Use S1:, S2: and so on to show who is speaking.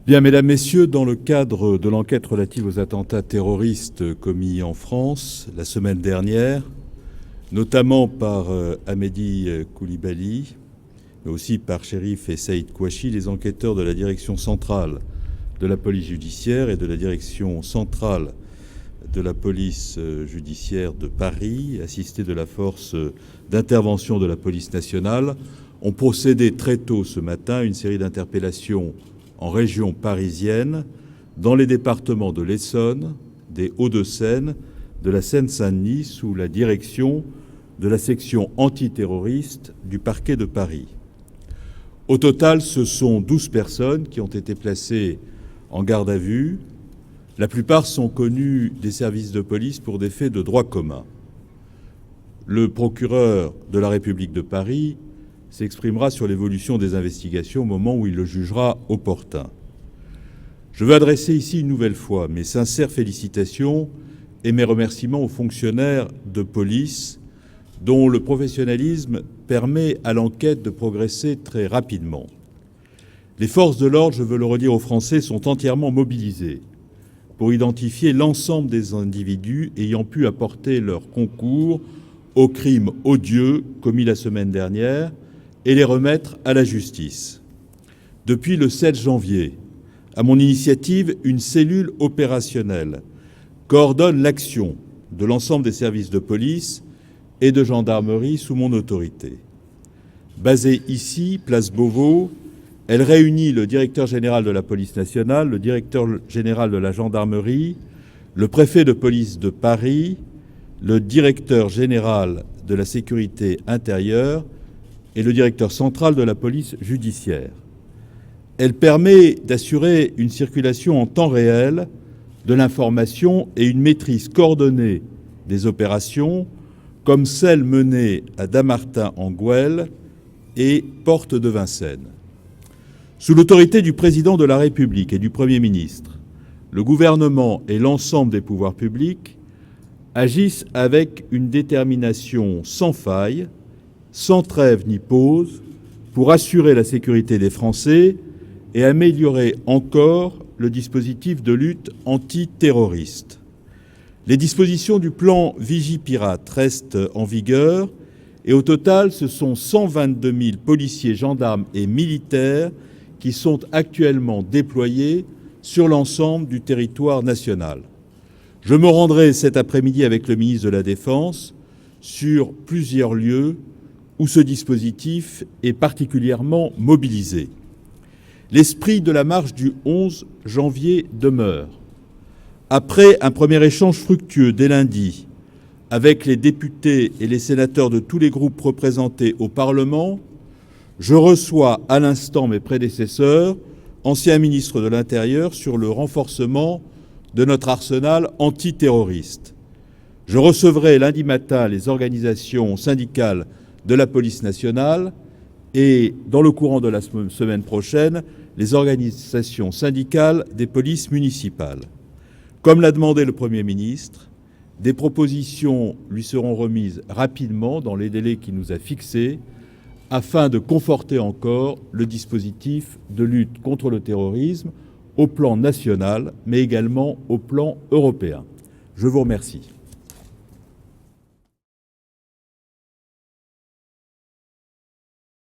S1: Bien, mesdames, messieurs, dans le cadre de l'enquête relative aux attentats terroristes commis en France la semaine dernière, notamment par Hamedi Koulibaly, mais aussi par Cherif et Saïd Kouachi, les enquêteurs de la direction centrale de la police judiciaire et de la direction centrale de la police judiciaire de Paris, assistés de la force d'intervention de la police nationale, ont procédé très tôt ce matin à une série d'interpellations en région parisienne, dans les départements de l'Essonne, des Hauts-de-Seine, de la Seine-Saint-Denis, sous la direction de la section antiterroriste du parquet de Paris. Au total, ce sont 12 personnes qui ont été placées en garde à vue. La plupart sont connues des services de police pour des faits de droit commun. Le procureur de la République de Paris s'exprimera sur l'évolution des investigations au moment où il le jugera opportun. Je veux adresser ici une nouvelle fois mes sincères félicitations et mes remerciements aux fonctionnaires de police dont le professionnalisme permet à l'enquête de progresser très rapidement. Les forces de l'ordre, je veux le redire aux Français, sont entièrement mobilisées pour identifier l'ensemble des individus ayant pu apporter leur concours aux crimes odieux commis la semaine dernière et les remettre à la justice. Depuis le 7 janvier, à mon initiative, une cellule opérationnelle coordonne l'action de l'ensemble des services de police et de gendarmerie sous mon autorité. Basée ici, place Beauvau, elle réunit le directeur général de la police nationale, le directeur général de la gendarmerie, le préfet de police de Paris, le directeur général de la sécurité intérieure et le directeur central de la police judiciaire. Elle permet d'assurer une circulation en temps réel de l'information et une maîtrise coordonnée des opérations, comme celle menée à Dammartin-en-Goële et Porte de Vincennes. Sous l'autorité du président de la République et du Premier ministre, le gouvernement et l'ensemble des pouvoirs publics agissent avec une détermination sans faille, sans trêve ni pause, pour assurer la sécurité des Français et améliorer encore le dispositif de lutte antiterroriste. Les dispositions du plan Vigipirate restent en vigueur et au total, ce sont 122 000 policiers, gendarmes et militaires qui sont actuellement déployés sur l'ensemble du territoire national. Je me rendrai cet après-midi avec le ministre de la Défense sur plusieurs lieux où ce dispositif est particulièrement mobilisé. L'esprit de la marche du 11 janvier demeure. Après un premier échange fructueux dès lundi avec les députés et les sénateurs de tous les groupes représentés au Parlement, je reçois à l'instant mes prédécesseurs, anciens ministres de l'Intérieur, sur le renforcement de notre arsenal antiterroriste. Je recevrai lundi matin les organisations syndicales de la police nationale et, dans le courant de la semaine prochaine, les organisations syndicales des polices municipales. Comme l'a demandé le Premier ministre, des propositions lui seront remises rapidement dans les délais qu'il nous a fixés afin de conforter encore le dispositif de lutte contre le terrorisme au plan national, mais également au plan européen. Je vous remercie.